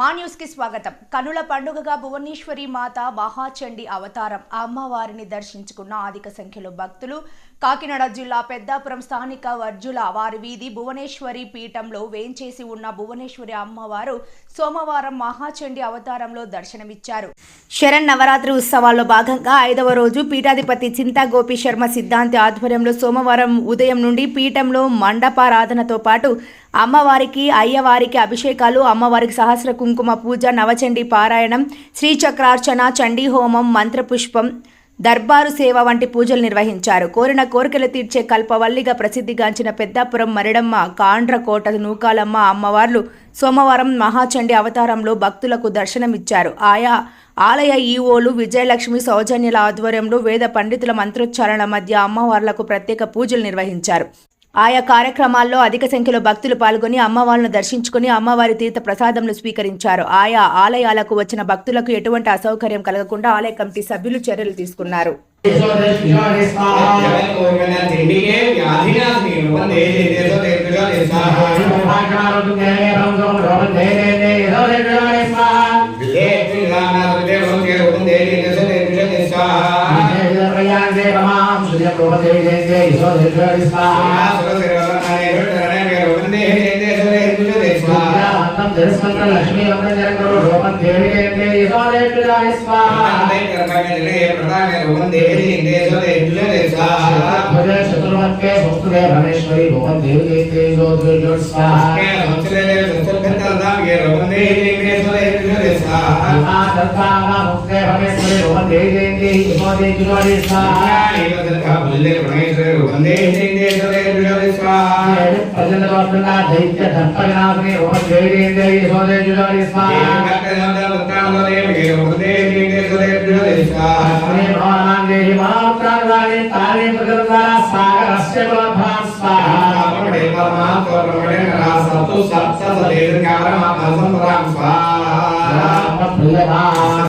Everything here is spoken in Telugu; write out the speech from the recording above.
మా న్యూస్ కి స్వాగతం. కనుల పండుగగా భువనేశ్వరి మాత మహాచండి అవతారం అమ్మవారిని దర్శించుకున్న అధిక సంఖ్యలో భక్తులు. కాకినాడ జిల్లా పెద్దాపురం స్థానిక వర్జుల వారి వీధి భువనేశ్వరి పీఠంలో వేంచేసి ఉన్న భువనేశ్వరి అమ్మవారు సోమవారం మహాచండి అవతారంలో దర్శనమిచ్చారు. శరన్నవరాత్రి ఉత్సవాల్లో భాగంగా 5వ రోజు పీఠాధిపతి చింతా గోపి శర్మ సిద్ధాంతి ఆధ్వర్యంలో సోమవారం ఉదయం నుండి పీఠంలో మండపారాధనతో పాటు అమ్మవారికి అయ్యవారికి అభిషేకాలు, అమ్మవారికి సహస్ర కుంకుమ పూజ, నవచండీ పారాయణం, శ్రీచక్రార్చన, చండీ హోమం, మంత్రపుష్పం, దర్బారు సేవ వంటి పూజలు నిర్వహించారు. కోరిన కోరికలు తీర్చే కల్పవల్లిగా ప్రసిద్ధిగాంచిన పెద్దాపురం మరిడమ్మ, కాండ్రకోట నూకాలమ్మ అమ్మవార్లు సోమవారం మహాచండి అవతారంలో భక్తులకు దర్శనమిచ్చారు. ఆయా ఆలయ ఈవోలు విజయలక్ష్మి సౌజన్యుల ఆధ్వర్యంలో వేద పండితుల మంత్రోచ్చారణ మధ్య అమ్మవార్లకు ప్రత్యేక పూజలు నిర్వహించారు. ఆయా కార్యక్రమాల్లో అధిక సంఖ్యలో భక్తులు పాల్గొని అమ్మవార్లను దర్శించుకుని అమ్మవారి తీర్థ ప్రసాదంలో స్వీకరించారు. ఆయా ఆలయాలకు వచ్చిన భక్తులకు ఎటువంటి అసౌకర్యం కలగకుండా ఆలయ కమిటీ సభ్యులు చర్యలు తీసుకున్నారు. లక్ష్మీ చతుర్మత్కే సంస్కృతే భువనేశ్వరి భువన్ దేవి